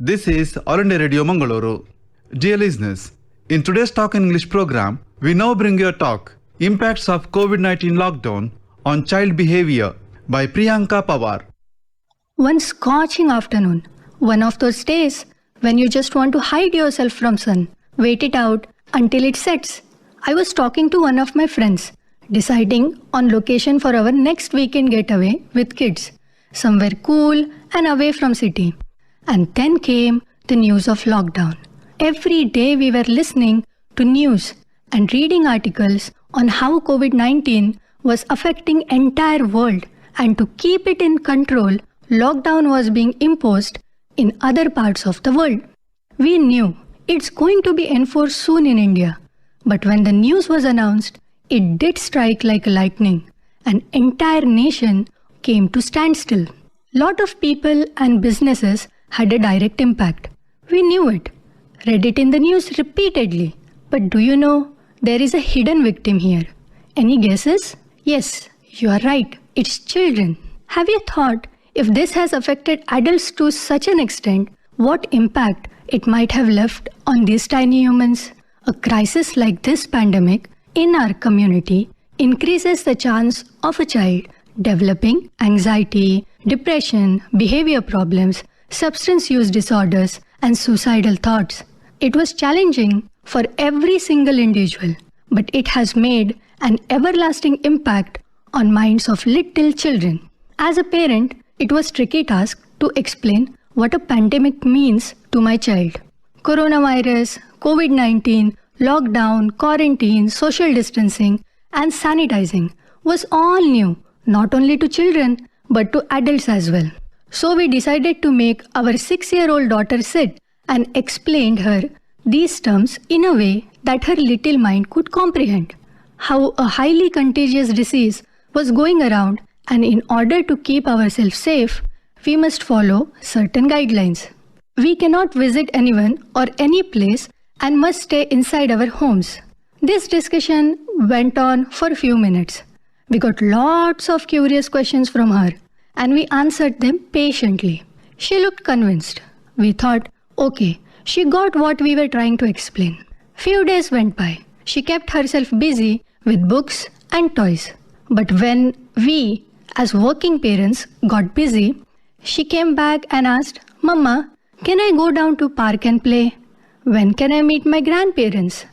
This is All India Radio Mangalore. Dear listeners, in today's Talk in English program, we now bring you a talk, Impacts of COVID-19 Lockdown on Child Behavior by Priyanka Pawar. One scorching afternoon, one of those days when you just want to hide yourself from sun, wait it out until it sets. I was talking to one of my friends, deciding on location for our next weekend getaway with kids, somewhere cool and away from city. And then came the news of lockdown. Every day we were listening to news and reading articles on how COVID-19 was affecting entire world, and to keep it in control, lockdown was being imposed in other parts of the world. We knew it's going to be enforced soon in India, but when the news was announced, it did strike like lightning. An entire nation came to standstill. Lot of people and businesses had a direct impact. We knew it, read it in the news repeatedly. But do you know, there is a hidden victim here. Any guesses? Yes, you are right. It's children. Have you thought, if this has affected adults to such an extent, what impact it might have left on these tiny humans? A crisis like this pandemic in our community increases the chance of a child developing anxiety, depression, behavior problems, substance use disorders, and suicidal thoughts. It was challenging for every single individual, but it has made an everlasting impact on minds of little children. As a parent, it was a tricky task to explain what a pandemic means to my child. Coronavirus, COVID-19, lockdown, quarantine, social distancing, and sanitizing was all new, not only to children, but to adults as well. So we decided to make our 6-year-old daughter sit and explained her these terms in a way that her little mind could comprehend. How a highly contagious disease was going around, and in order to keep ourselves safe, we must follow certain guidelines. We cannot visit anyone or any place and must stay inside our homes. This discussion went on for a few minutes. We got lots of curious questions from her, and we answered them patiently. She looked convinced. We thought, okay, she got what we were trying to explain. Few days went by. She kept herself busy with books and toys. But when we, as working parents, got busy, she came back and asked, Mama, can I go down to park and play? When can I meet my grandparents?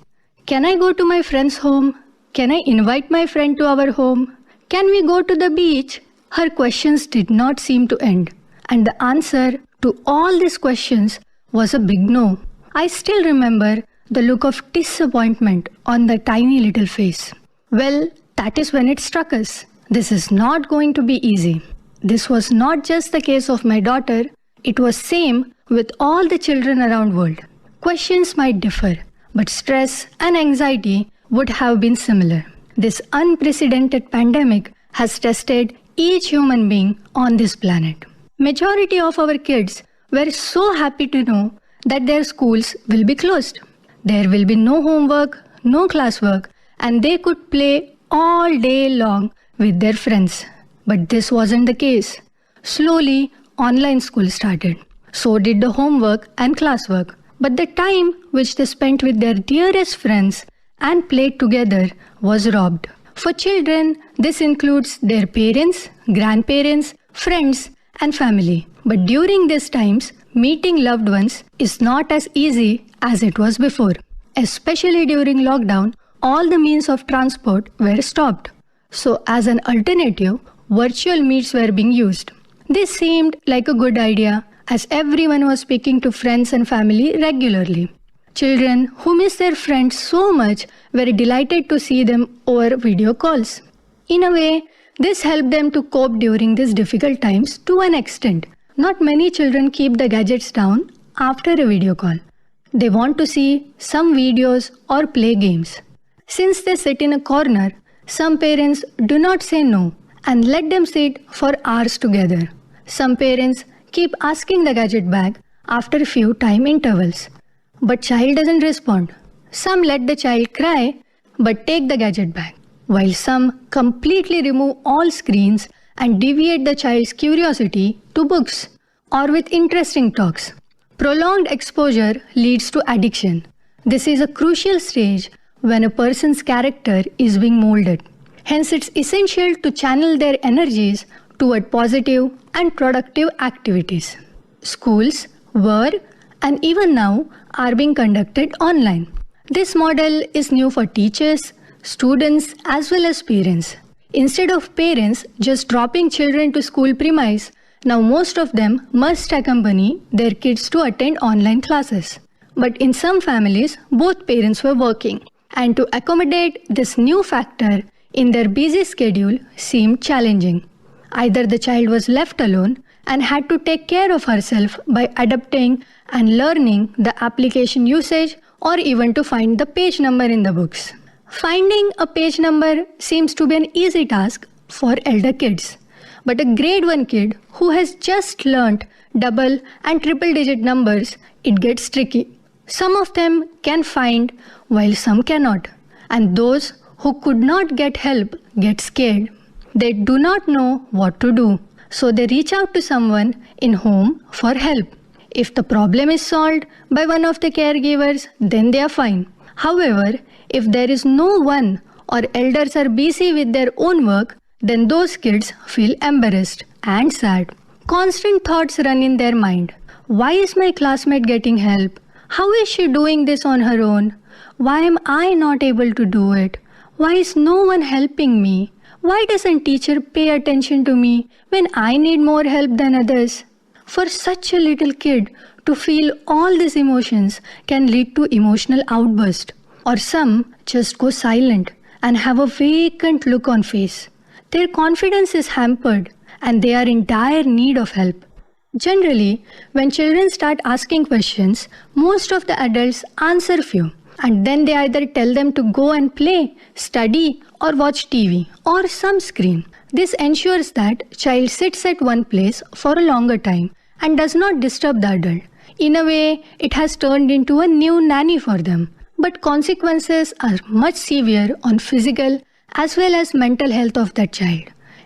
Can I go to my friend's home? Can I invite my friend to our home? Can we go to the beach? Her questions did not seem to end, and the answer to all these questions was a big no. I still remember the look of disappointment on the tiny little face. Well, that is when it struck us. This is not going to be easy. This was not just the case of my daughter, it was same with all the children around world. Questions might differ, but stress and anxiety would have been similar. This unprecedented pandemic has tested each human being on this planet. Majority of our kids were so happy to know that their schools will be closed. There will be no homework, no classwork, and they could play all day long with their friends. But this wasn't the case. Slowly, online school started. So did the homework and classwork. But the time which they spent with their dearest friends and played together was robbed. For children, this includes their parents, grandparents, friends, and family. But during these times, meeting loved ones is not as easy as it was before. Especially during lockdown, all the means of transport were stopped. So as an alternative, virtual meets were being used. This seemed like a good idea as everyone was speaking to friends and family regularly. Children who miss their friends so much were delighted to see them over video calls. In a way, this helped them to cope during these difficult times to an extent. Not many children keep the gadgets down after a video call. They want to see some videos or play games. Since they sit in a corner, some parents do not say no and let them sit for hours together. Some parents keep asking the gadget back after a few time intervals. But child doesn't respond. Some let the child cry but take the gadget back, while some completely remove all screens and deviate the child's curiosity to books or with interesting talks. Prolonged exposure leads to addiction. This is a crucial stage when a person's character is being molded. Hence, it's essential to channel their energies toward positive and productive activities. Schools were and even now are being conducted online. This model is new for teachers, students, as well as parents. Instead of parents just dropping children to school premise, now most of them must accompany their kids to attend online classes. But in some families, both parents were working, and to accommodate this new factor in their busy schedule seemed challenging. Either the child was left alone and had to take care of herself by adapting and learning the application usage or even to find the page number in the books. Finding a page number seems to be an easy task for elder kids. But a grade 1 kid who has just learnt double and triple digit numbers, it gets tricky. Some of them can find while some cannot. And those who could not get help get scared. They do not know what to do. So they reach out to someone in home for help. If the problem is solved by one of the caregivers, then they are fine. However, if there is no one or elders are busy with their own work, then those kids feel embarrassed and sad. Constant thoughts run in their mind. Why is my classmate getting help? How is she doing this on her own? Why am I not able to do it? Why is no one helping me? Why doesn't teacher pay attention to me when I need more help than others? For such a little kid to feel all these emotions can lead to emotional outburst, or some just go silent and have a vacant look on face. Their confidence is hampered and they are in dire need of help. Generally, when children start asking questions, most of the adults answer few, and then they either tell them to go and play, study, or watch TV or some screen. This ensures that child sits at one place for a longer time and does not disturb the adult. In a way, it has turned into a new nanny for them. But consequences are much severe on physical as well as mental health of that child.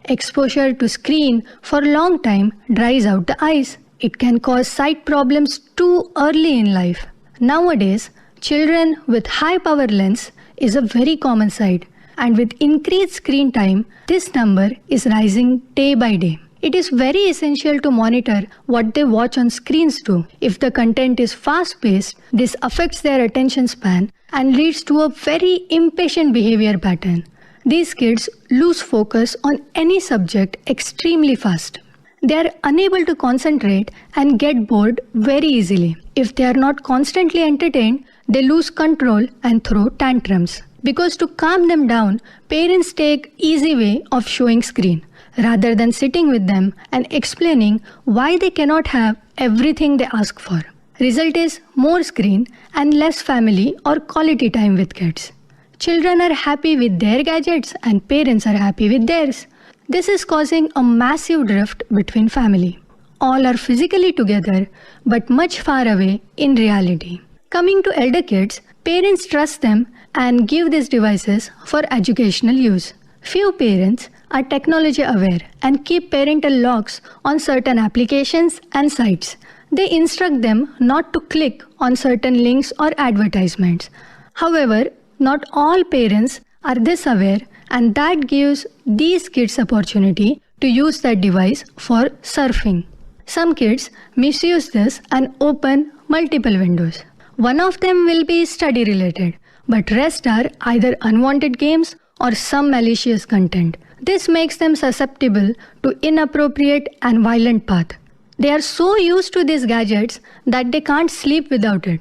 Exposure to screen for a long time dries out the eyes. It can cause sight problems too early in life. Nowadays, children with high power lens is a very common sight, and with increased screen time, this number is rising day by day. It is very essential to monitor what they watch on screens too. If the content is fast-paced, this affects their attention span and leads to a very impatient behavior pattern. These kids lose focus on any subject extremely fast. They are unable to concentrate and get bored very easily. If they are not constantly entertained, they lose control and throw tantrums. Because to calm them down, parents take easy way of showing screen, rather than sitting with them and explaining why they cannot have everything they ask for. Result is more screen and less family or quality time with kids. Children are happy with their gadgets and parents are happy with theirs. This is causing a massive drift between family. All are physically together but much far away in reality. Coming to elder kids, parents trust them and give these devices for educational use. Few parents are technology aware and keep parental locks on certain applications and sites. They instruct them not to click on certain links or advertisements. However, not all parents are this aware, and that gives these kids opportunity to use that device for surfing. Some kids misuse this and open multiple windows. One of them will be study related, but rest are either unwanted games or some malicious content. This makes them susceptible to inappropriate and violent path. They are so used to these gadgets that they can't sleep without it.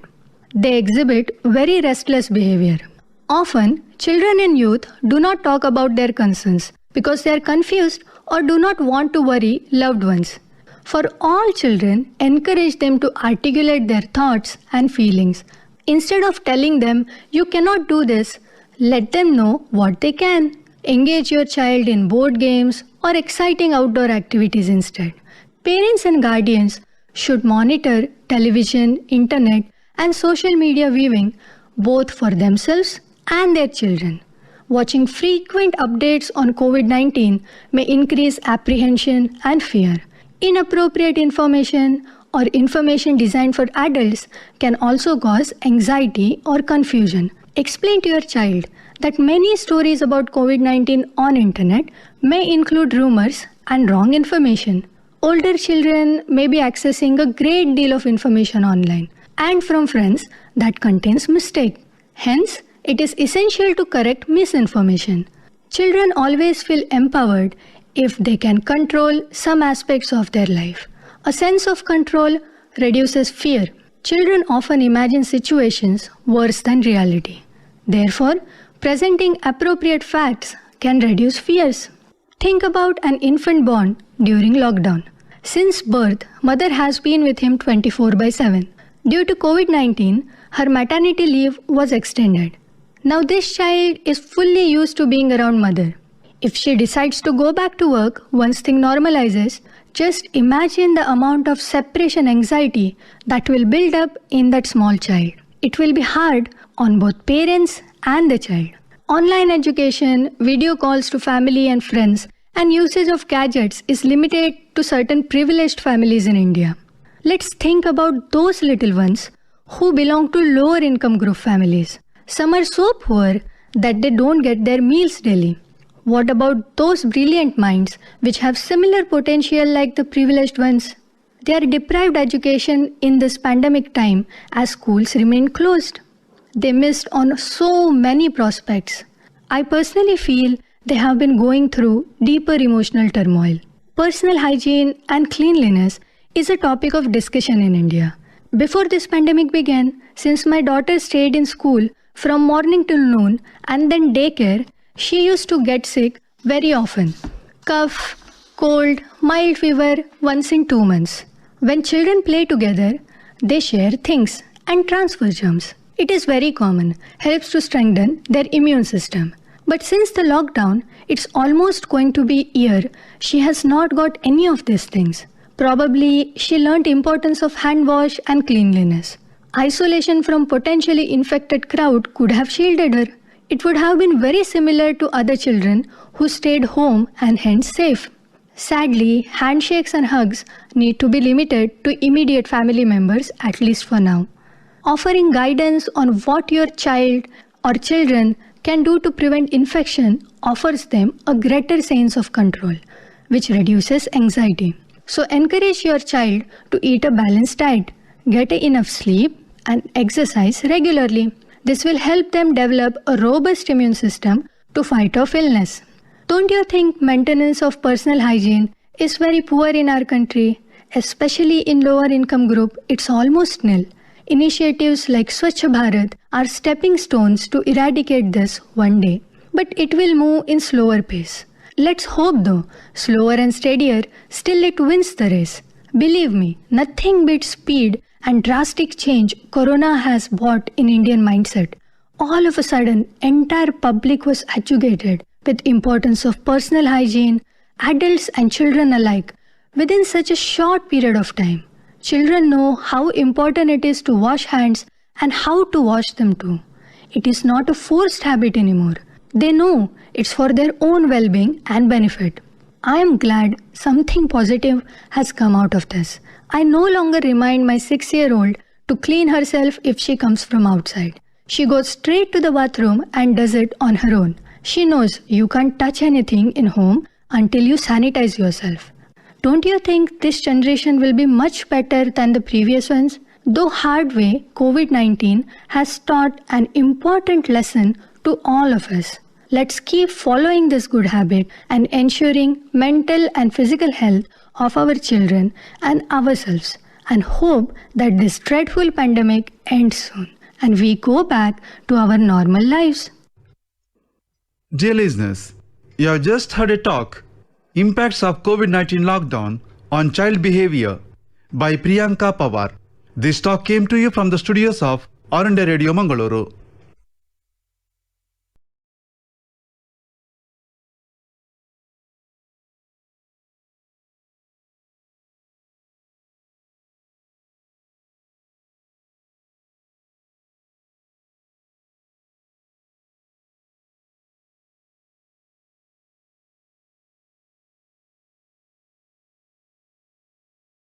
They exhibit very restless behavior. Often, children and youth do not talk about their concerns because they are confused or do not want to worry loved ones. For all children, encourage them to articulate their thoughts and feelings. Instead of telling them, you cannot do this, let them know what they can. Engage your child in board games or exciting outdoor activities instead. Parents and guardians should monitor television, internet, and social media viewing both for themselves and their children. Watching frequent updates on COVID-19 may increase apprehension and fear. Inappropriate information or information designed for adults can also cause anxiety or confusion. Explain to your child that many stories about COVID-19 on internet may include rumors and wrong information. Older children may be accessing a great deal of information online and from friends that contains mistake. Hence, it is essential to correct misinformation. Children always feel empowered if they can control some aspects of their life. A sense of control reduces fear. Children often imagine situations worse than reality. Therefore, presenting appropriate facts can reduce fears. Think about an infant born during lockdown. Since birth, mother has been with him 24/7. Due to COVID-19, her maternity leave was extended. Now this child is fully used to being around mother. If she decides to go back to work once things normalizes, just imagine the amount of separation anxiety that will build up in that small child. It will be hard on both parents and the child. Online education, video calls to family and friends, and usage of gadgets is limited to certain privileged families in India. Let's think about those little ones who belong to lower income group families. Some are so poor that they don't get their meals daily. What about those brilliant minds which have similar potential like the privileged ones? They are deprived education in this pandemic time as schools remain closed. They missed on so many prospects. I personally feel they have been going through deeper emotional turmoil. Personal hygiene and cleanliness is a topic of discussion in India. Before this pandemic began, since my daughter stayed in school from morning till noon and then daycare, she used to get sick very often. Cough, cold, mild fever once in 2 months. When children play together, they share things and transfer germs. It is very common, helps to strengthen their immune system. But since the lockdown, it's almost going to be a year, she has not got any of these things. Probably she learned importance of hand wash and cleanliness. Isolation from potentially infected crowd could have shielded her. It would have been very similar to other children who stayed home and hence safe. Sadly, handshakes and hugs need to be limited to immediate family members, at least for now. Offering guidance on what your child or children can do to prevent infection offers them a greater sense of control, which reduces anxiety. So encourage your child to eat a balanced diet, get enough sleep, and exercise regularly. This will help them develop a robust immune system to fight off illness. Don't you think maintenance of personal hygiene is very poor in our country? Especially in lower income group, it's almost nil. Initiatives like Swachh Bharat are stepping stones to eradicate this one day. But it will move in slower pace. Let's hope though, slower and steadier, still it wins the race. Believe me, nothing beats speed and drastic change Corona has brought in Indian mindset. All of a sudden, entire public was educated with importance of personal hygiene, adults and children alike, within such a short period of time. Children know how important it is to wash hands and how to wash them too. It is not a forced habit anymore. They know it's for their own well-being and benefit. I am glad something positive has come out of this. I no longer remind my 6-year-old to clean herself if she comes from outside. She goes straight to the bathroom and does it on her own. She knows you can't touch anything in home until you sanitize yourself. Don't you think this generation will be much better than the previous ones? Though hard way, COVID-19 has taught an important lesson to all of us. Let's keep following this good habit and ensuring mental and physical health of our children and ourselves, and hope that this dreadful pandemic ends soon and we go back to our normal lives. Dear listeners, you have just heard a talk, Impacts of COVID-19 Lockdown on Child Behavior by Priyanka Pawar. This talk came to you from the studios of All India Radio Mangalore.